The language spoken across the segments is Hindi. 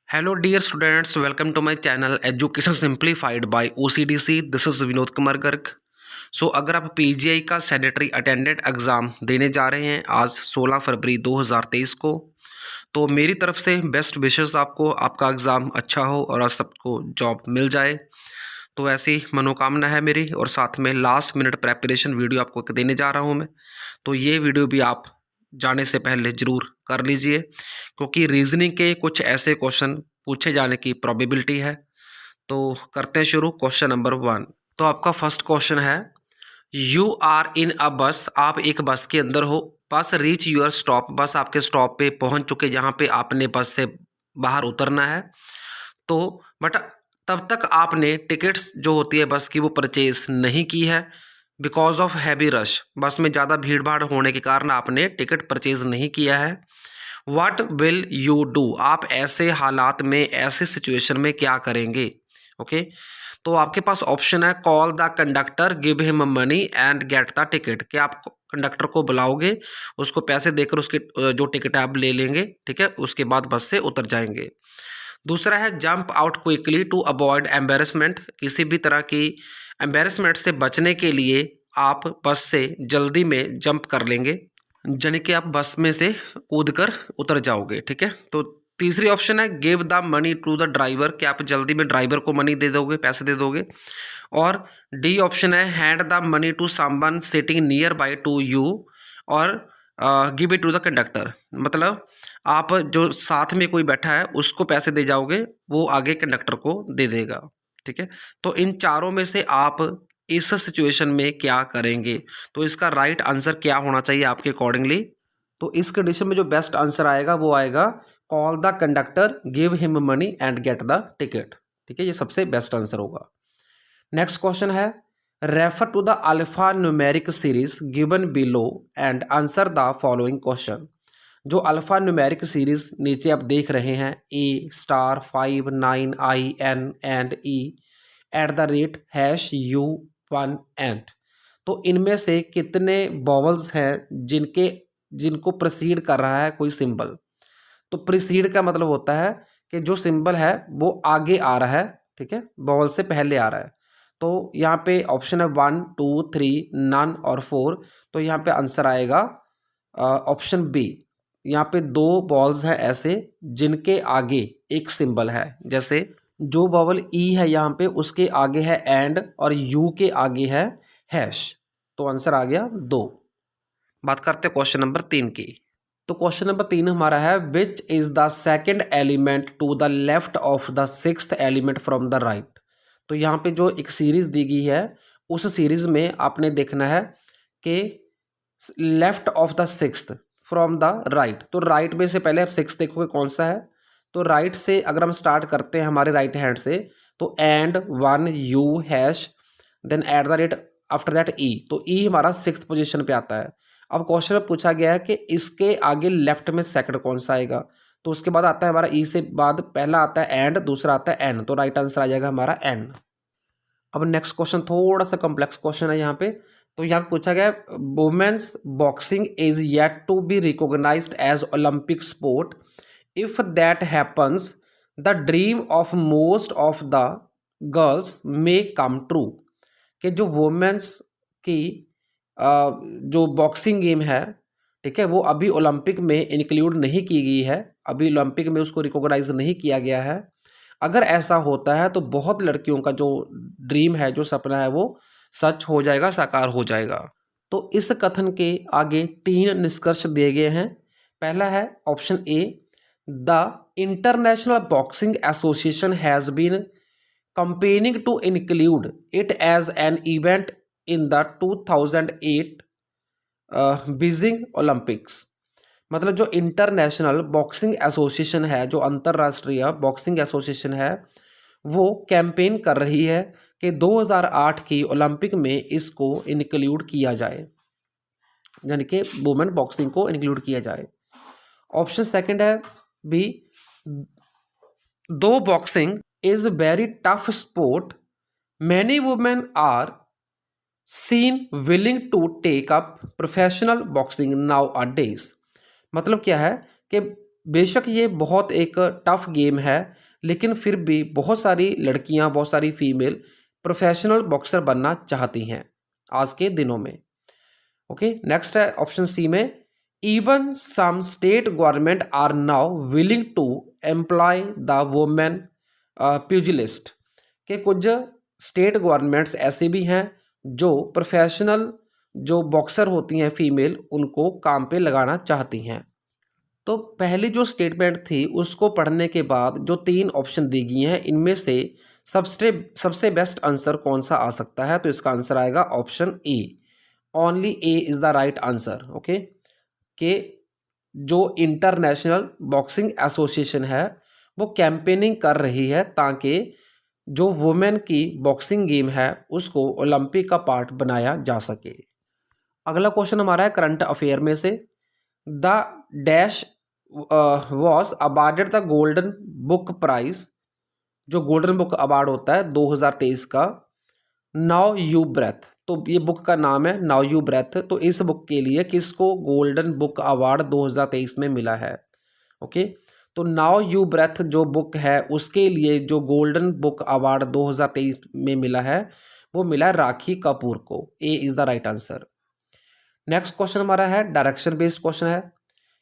Hello, dear students. Welcome to my channel Education Simplified by OCDC. This is Vinod Kumar Garg. अगर आप पीजीआई का सैनिटरी अटेंडेंट एग्ज़ाम देने जा रहे हैं आज 16 फरवरी 2023 को, तो मेरी तरफ से बेस्ट विशेस आपको, आपका एग्ज़ाम अच्छा हो और आप सबको जॉब मिल जाए। तो ऐसी मनोकामना है मेरी, और साथ में लास्ट मिनट प्रेपरेशन वीडियो आपको देने जा रहा हूँ मैं। तो ये वीडियो भी आप जाने से पहले ज़रूर कर लीजिए, क्योंकि रीजनिंग के कुछ ऐसे क्वेश्चन पूछे जाने की प्रोबेबिलिटी है। तो करते हैं शुरू। Question number 1। तो आपका फर्स्ट क्वेश्चन है, यू आर इन अ बस। आप एक बस के अंदर हो। बस रीच यूर स्टॉप। बस आपके स्टॉप पे पहुंच चुके जहां पे आपने बस से बाहर उतरना है। तो बट तब तक आपने टिकट्स जो होती है बस की वो परचेज नहीं की है, बिकॉज ऑफ हैवी रश। बस में ज़्यादा भीड़ भाड़ होने के कारण आपने टिकट परचेज नहीं किया है। What will you do. आप ऐसे हालात में, ऐसे सिचुएशन में क्या करेंगे? ओके तो आपके पास ऑप्शन है, call the conductor, give him money and get the ticket. कि आप कंडक्टर को बुलाओगे, उसको पैसे देकर उसके जो टिकट है आप ले लेंगे, ठीक है, उसके बाद बस से उतर जाएंगे। दूसरा है, jump out quickly to avoid embarrassment. किसी भी तरह की एम्बेरसमेंट से बचने के लिए आप बस से जल्दी में जंप कर लेंगे, यानी कि आप बस में से कूद कर उतर जाओगे, ठीक है। तो तीसरी ऑप्शन है, give the money to the driver. कि आप जल्दी में ड्राइवर को मनी दे दोगे, पैसे दे दोगे। और डी ऑप्शन है, hand the money to someone sitting nearby to you, और give it to the conductor. मतलब आप जो साथ में कोई बैठा है उसको पैसे दे जाओगे, वो आगे कंडक्टर को दे देगा, ठीक है। तो इन चारों में से आप इस सिचुएशन में क्या करेंगे? तो इसका राइट आंसर क्या होना चाहिए आपके अकॉर्डिंगली? तो इस कंडीशन में जो बेस्ट आंसर आएगा वो आएगा, call the conductor, give him money and get the ticket, ठीक है। ये सबसे बेस्ट आंसर होगा। नेक्स्ट क्वेश्चन है, refer to the alpha numeric series given below and answer the following question. जो अल्फा न्यूमेरिक सीरीज नीचे आप देख रहे हैं, A star 5 9 I N and E at the rate hash U 1 and. तो इनमें से कितने वॉवल्स हैं जिनको प्रीसीड कर रहा है कोई सिंबल? तो प्रीसीड का मतलब होता है कि जो सिंबल है वो आगे आ रहा है, ठीक है, वॉवल से पहले आ रहा है। तो यहाँ पे ऑप्शन है 1 2 3 नन और 4। तो यहाँ पे आंसर आएगा ऑप्शन बी। यहाँ पे दो वॉवल्स हैं ऐसे जिनके आगे एक सिंबल है। जैसे जो वॉवल ई है यहाँ पे, उसके आगे है एंड और यू के आगे है हैश। तो आंसर आ गया 2। बात करते हैं क्वेश्चन नंबर 3 की। तो क्वेश्चन नंबर 3 हमारा है, which is the second element to the left of the sixth element from the right. तो यहाँ पे जो एक सीरीज दी गई है, उस सीरीज में आपने देखना है कि left of the sixth from the right. तो राइट में से पहले आप सिक्स देखोगे कौन सा है। तो राइट से अगर हम स्टार्ट करते हैं हमारे राइट हैंड से, तो and 1 U hash then at the rate after that E. तो ई हमारा सिक्स्थ पोजीशन पे आता है। अब क्वेश्चन में पूछा गया है कि इसके आगे लेफ्ट में सेकंड कौन सा आएगा। तो उसके बाद आता है हमारा ई से बाद पहला आता है एंड, दूसरा आता है एन। तो राइट आंसर आ जाएगा हमारा एन। अब नेक्स्ट क्वेश्चन थोड़ा सा कॉम्प्लेक्स क्वेश्चन है यहाँ पे। तो यहाँ पे पूछा गया, women's boxing is yet to be recognised as Olympic sport. If that happens the dream of most of the girls may come true. कि जो वुमेन्स की जो बॉक्सिंग गेम है, ठीक है, वो अभी ओलंपिक में इंक्लूड नहीं की गई है, अभी ओलंपिक में उसको रिकॉग्नाइज नहीं किया गया है। अगर ऐसा होता है तो बहुत लड़कियों का जो ड्रीम है, जो सपना है, वो सच हो जाएगा, साकार हो जाएगा। तो इस कथन के आगे 3 निष्कर्ष दिए गए हैं। पहला है option A, the International Boxing Association has been campaigning to include it as an event in the 2008 Beijing Olympics. मतलब जो इंटरनेशनल बॉक्सिंग एसोसिएशन है, जो अंतर्राष्ट्रीय बॉक्सिंग एसोसिएशन है, वो कैंपेन कर रही है कि 2008 की ओलंपिक में इसको इंक्लूड किया जाए, यानी कि वुमेन बॉक्सिंग को इंक्लूड किया जाए। ऑप्शन सेकंड है बी, दो boxing is a very tough sport, many women are seen willing to take up professional boxing nowadays। मतलब क्या है कि बेशक ये बहुत एक टफ गेम है, लेकिन फिर भी बहुत सारी लड़कियां, बहुत सारी फीमेल प्रोफेशनल बॉक्सर बनना चाहती हैं आज के दिनों में। ओके, नेक्स्ट है ऑप्शन सी में, even some state government are now willing to employ the women pugilist, के कुछ स्टेट गवर्नमेंट्स ऐसे भी हैं जो प्रोफेशनल जो बॉक्सर होती हैं फीमेल, उनको काम पे लगाना चाहती हैं। तो पहली जो स्टेटमेंट थी उसको पढ़ने के बाद जो 3 ऑप्शन दी गई हैं, इनमें से सबसे सबसे बेस्ट आंसर कौन सा आ सकता है? तो इसका आंसर आएगा option A. Only A is the right answer. Okay, कि जो इंटरनेशनल बॉक्सिंग एसोसिएशन है वो कैंपेनिंग कर रही है ताकि जो वुमेन की बॉक्सिंग गेम है उसको ओलंपिक का पार्ट बनाया जा सके। अगला क्वेश्चन हमारा है करंट अफेयर में से, the dash was awarded the golden book prize, जो गोल्डन बुक अवार्ड होता है 2023 का, नाउ यू ब्रेथ, तो ये बुक का नाम है नाउ यू ब्रेथ। तो इस बुक के लिए किसको गोल्डन बुक अवार्ड 2023 में मिला है? ओके, तो नाउ यू ब्रेथ जो बुक है उसके लिए जो गोल्डन बुक अवार्ड 2023 में मिला है वो मिला राखी कपूर को। A is the right answer. Next question हमारा है डायरेक्शन बेस्ड क्वेश्चन है।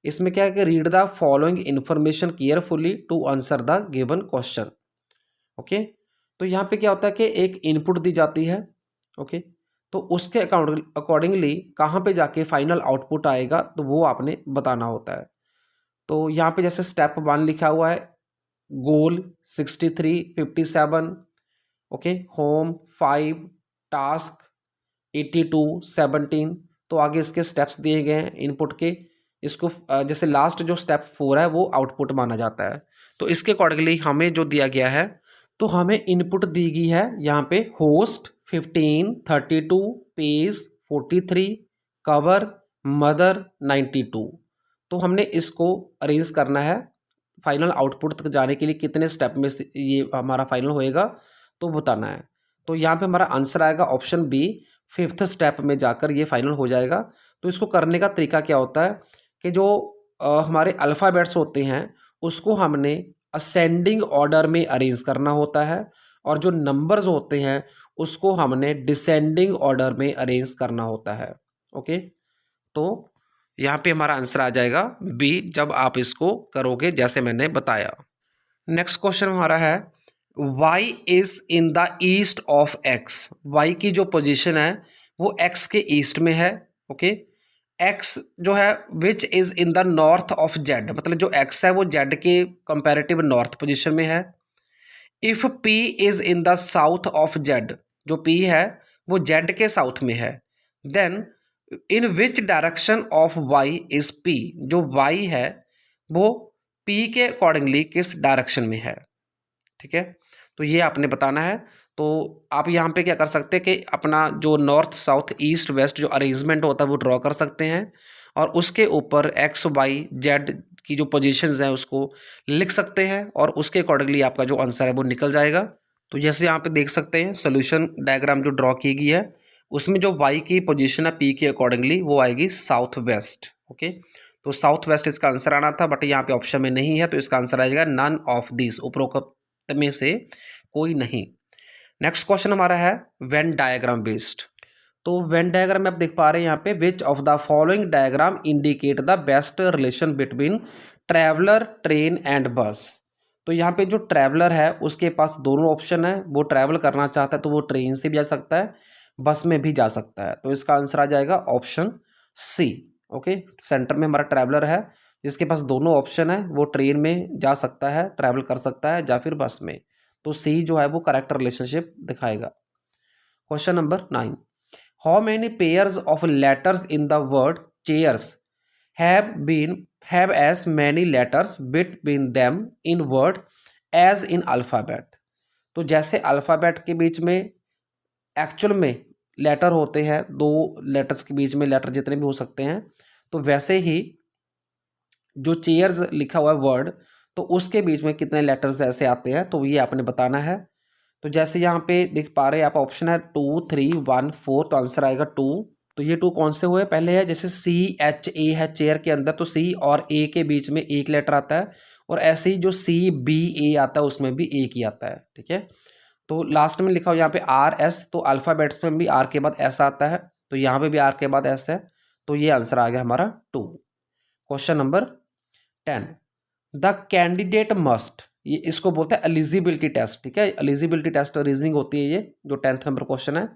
इसमें क्या है कि read the following information carefully to answer the given question. Okay, तो यहाँ पे क्या होता है कि एक इनपुट दी जाती है। ओके, तो उसके अकॉर्डिंगली कहाँ पे जाके फाइनल आउटपुट आएगा तो वो आपने बताना होता है। तो यहाँ पे जैसे स्टेप 1 लिखा हुआ है, गोल 63 57, ओके, होम 5, टास्क 82 17। तो आगे इसके स्टेप्स दिए गए हैं इनपुट के। इसको जैसे लास्ट जो स्टेप 4 है वो आउटपुट माना जाता है। तो इसके अकॉर्डिंगली हमें जो दिया गया है, तो हमें इनपुट दी गई है यहाँ पे होस्ट 15 32, पेज 43, कवर मदर 92। तो हमने इसको अरेंज करना है फाइनल आउटपुट तक जाने के लिए कितने स्टेप में से ये हमारा फाइनल होएगा तो बताना है। तो यहाँ पे हमारा आंसर आएगा ऑप्शन बी, 5th स्टेप में जाकर ये फाइनल हो जाएगा। तो इसको करने का तरीका क्या होता है कि जो हमारे अल्फ़ाबेट्स होते हैं उसको हमने असेंडिंग ऑर्डर में अरेंज करना होता है, और जो नंबर्स होते हैं उसको हमने डिसेंडिंग ऑर्डर में अरेंज करना होता है। ओके, तो यहाँ पे हमारा आंसर आ जाएगा बी जब आप इसको करोगे जैसे मैंने बताया। नेक्स्ट क्वेश्चन हमारा है, y is in the east of x। y की जो पोजीशन है वो x के ईस्ट में है। ओके, x जो है which is in the north of z, मतलब जो x है वो z के कंपैरेटिव नॉर्थ पोजीशन में है। If p is in the south of z, जो p है वो z के साउथ में है। Then in which direction of y is p, जो y है वो p के अकॉर्डिंगली किस डायरेक्शन में है। ठीक है, तो ये आपने बताना है। तो आप यहाँ पे क्या कर सकते हैं कि अपना जो नॉर्थ साउथ ईस्ट वेस्ट जो अरेंजमेंट होता है वो ड्रॉ कर सकते हैं, और उसके ऊपर एक्स वाई जेड की जो पोजीशंस हैं उसको लिख सकते हैं, और उसके अकॉर्डिंगली आपका जो आंसर है वो निकल जाएगा। तो जैसे यहाँ पे देख सकते हैं सोल्यूशन डायग्राम जो ड्रॉ की गई है उसमें जो वाई की पोजीशन है पी के अकॉर्डिंगली वो आएगी साउथ वेस्ट। ओके, तो साउथ वेस्ट इसका आंसर आना था, बट यहाँ पे ऑप्शन में नहीं है, तो इसका आंसर आ जाएगा नन ऑफ दिस, उपरोक्त में से कोई नहीं। नेक्स्ट क्वेश्चन हमारा है वेन डायग्राम बेस्ड। तो वेन डायग्राम में आप देख पा रहे हैं यहाँ पे, which of the following diagram indicate the best relation between traveller train and बस। तो यहाँ पे जो ट्रैवलर है उसके पास दोनों ऑप्शन है, वो ट्रैवल करना चाहता है तो वो ट्रेन से भी जा सकता है, बस में भी जा सकता है। तो इसका आंसर आ जाएगा ऑप्शन सी। ओके, सेंटर में हमारा ट्रैवलर है जिसके पास दोनों ऑप्शन है, वो ट्रेन में जा सकता है, ट्रैवल कर सकता है, या फिर बस में। तो सी जो है वो करेक्ट रिलेशनशिप दिखाएगा। Question number 9, how many pairs of letters in the word chairs have as many letters between them in word as in alphabet. तो जैसे अल्फ़ाबेट के बीच में एक्चुअल में लेटर होते हैं, 2 लेटर्स के बीच में लेटर जितने भी हो सकते हैं, तो वैसे ही जो चेयर्स लिखा हुआ है वर्ड, तो उसके बीच में कितने लेटर्स ऐसे आते हैं, तो ये आपने बताना है। तो जैसे यहाँ पे देख पा रहे हैं आप, ऑप्शन है 2 3 1 4, तो आंसर आएगा 2। तो ये 2 कौन से हुए? पहले है जैसे CHA है चेयर के अंदर, तो C और A के बीच में एक लेटर आता है, और ऐसे ही जो CBA आता है उसमें भी एक ही आता है, ठीक है। तो लास्ट में लिखा हो यहाँ पे RS, तो अल्फ़ाबेट्स में भी R के बाद S आता है, तो यहाँ पे भी R के बाद S है, तो ये आंसर आ गया हमारा 2। Question number 10, the candidate must, ये इसको बोलते हैं एलिजिबिलिटी टेस्ट, ठीक है। एलिजिबिलिटी टेस्ट रीजनिंग होती है ये, जो 10th नंबर क्वेश्चन है।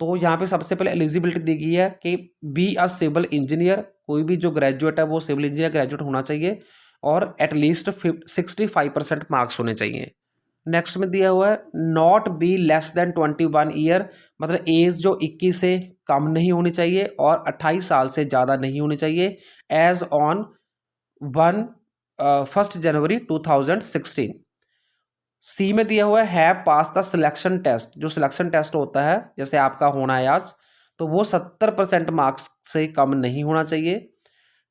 तो यहाँ पे सबसे पहले एलिजिबिलिटी दी गई है कि बी अ सिविल इंजीनियर, कोई भी जो ग्रेजुएट है वो सिविल इंजीनियर ग्रेजुएट होना चाहिए, और एटलीस्ट 65% मार्क्स होने चाहिए। नेक्स्ट में दिया हुआ है not be less than 21 year, मतलब एज जो 21 से कम नहीं होनी चाहिए और 28 साल से ज़्यादा नहीं होनी चाहिए, एज ऑन 1 जनवरी 2016। सी में दिया हुआ है पास द सिलेक्शन टेस्ट, जो सिलेक्शन टेस्ट होता है जैसे आपका होना है आज, तो वो 70% मार्क्स से कम नहीं होना चाहिए।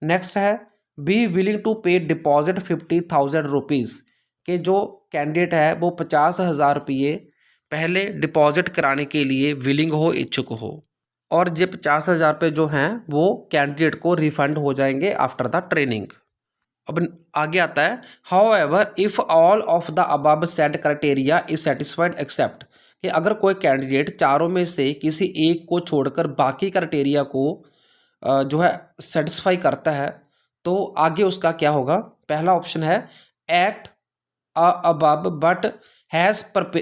नेक्स्ट है बी विलिंग टू पे डिपॉजिट 50,000 रुपीज़, के जो कैंडिडेट है वो 50,000 रुपये पहले डिपॉजिट कराने के लिए विलिंग हो, इच्छुक हो, और ये 50,000 रुपये जो हैं वो कैंडिडेट को रिफंड हो जाएंगे आफ्टर द ट्रेनिंग। अब आगे आता है however if all of the above set criteria is satisfied except, कि अगर कोई कैंडिडेट चारों में से किसी एक को छोड़कर बाकी क्राइटेरिया को जो है सेटिस्फाई करता है, तो आगे उसका क्या होगा? पहला ऑप्शन है act above but has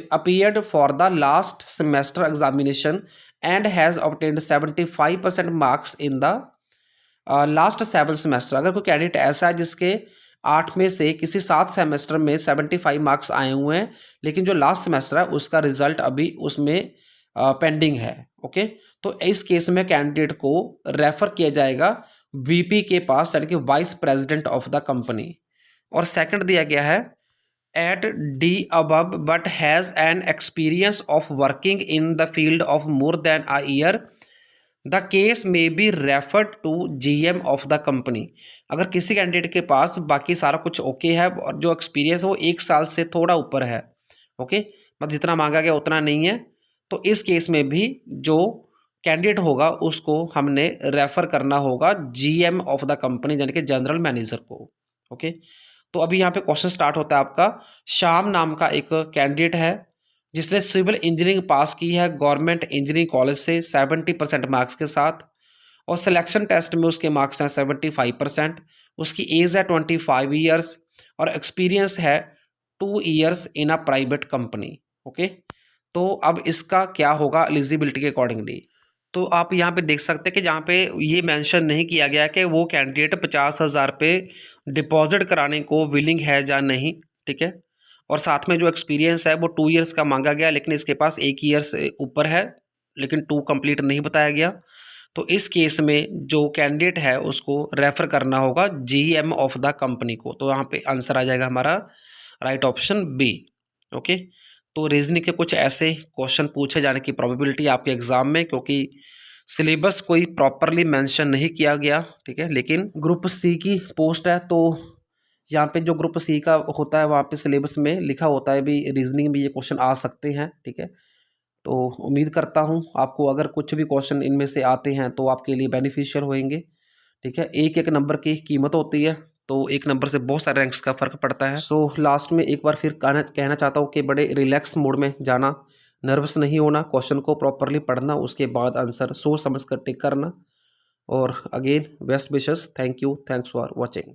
appeared for the last semester examination and has obtained 75% marks in the last 7 semester. अगर कोई कैंडिडेट ऐसा है जिसके 8 में से किसी 7 सेमेस्टर में 75 मार्क्स आए हुए हैं, लेकिन जो लास्ट सेमेस्टर है उसका रिजल्ट अभी उसमें पेंडिंग है, ओके, तो इस केस में कैंडिडेट को रेफर किया जाएगा वीपी के पास, यानी कि vice president of the company. और सेकंड दिया गया है at D above but has an experience of working in the field of more than a year, the case may be referred to GM of the company। अगर किसी कैंडिडेट के पास बाकी सारा कुछ ओके है और जो एक्सपीरियंस है वो 1 साल से थोड़ा ऊपर है, ओके, मतलब जितना मांगा गया उतना नहीं है, तो इस केस में भी जो कैंडिडेट होगा उसको हमने रेफर करना होगा GM ऑफ द कंपनी, यानी कि जनरल मैनेजर को, ओके। तो अभी यहाँ पे क्वेश्चन स्टार्ट होता है आपका। श्याम नाम का एक कैंडिडेट है जिसने सिविल इंजीनियरिंग पास की है गवर्नमेंट इंजीनियरिंग कॉलेज से 70% मार्क्स के साथ, और सिलेक्शन टेस्ट में उसके मार्क्स हैं 75%, उसकी एज है 25 ईयर्स और एक्सपीरियंस है 2 years in a private company, okay. तो अब इसका क्या होगा एलिजिबिलिटी के अकॉर्डिंगली? तो आप यहाँ पे देख सकते हैं कि जहाँ पे ये मेंशन नहीं किया गया कि वो कैंडिडेट 50,000 रुपये डिपॉजिट कराने को विलिंग है या नहीं, ठीक है। और साथ में जो एक्सपीरियंस है वो 2 ईयर्स का मांगा गया, लेकिन इसके पास 1 ईयर से ऊपर है, लेकिन 2 कंप्लीट नहीं बताया गया। तो इस केस में जो कैंडिडेट है उसको रेफर करना होगा GM ऑफ द कंपनी को। तो यहाँ पे आंसर आ जाएगा हमारा राइट ऑप्शन बी, ओके। तो रीजनिंग के कुछ ऐसे क्वेश्चन पूछे जाने की प्रोबेबिलिटी आपके एग्जाम में, क्योंकि सिलेबस कोई प्रॉपरली मेंशन नहीं किया गया, ठीक है, लेकिन ग्रुप सी की पोस्ट है, तो यहाँ पे जो ग्रुप सी का होता है वहाँ पे सिलेबस में लिखा होता है भी रीजनिंग में ये क्वेश्चन आ सकते हैं, ठीक है। तो उम्मीद करता हूँ आपको अगर कुछ भी क्वेश्चन इनमें से आते हैं तो आपके लिए बेनिफिशियल होंगे, ठीक है। एक एक नंबर की कीमत होती है, तो एक नंबर से बहुत सारे रैंक्स का फ़र्क पड़ता है। सो लास्ट में एक बार फिर कहना चाहता हूँ कि बड़े रिलैक्स मोड में जाना, नर्वस नहीं होना, क्वेश्चन को प्रॉपरली पढ़ना, उसके बाद आंसर सोच समझ कर टिक करना। और again best wishes, thank you, thanks for watching.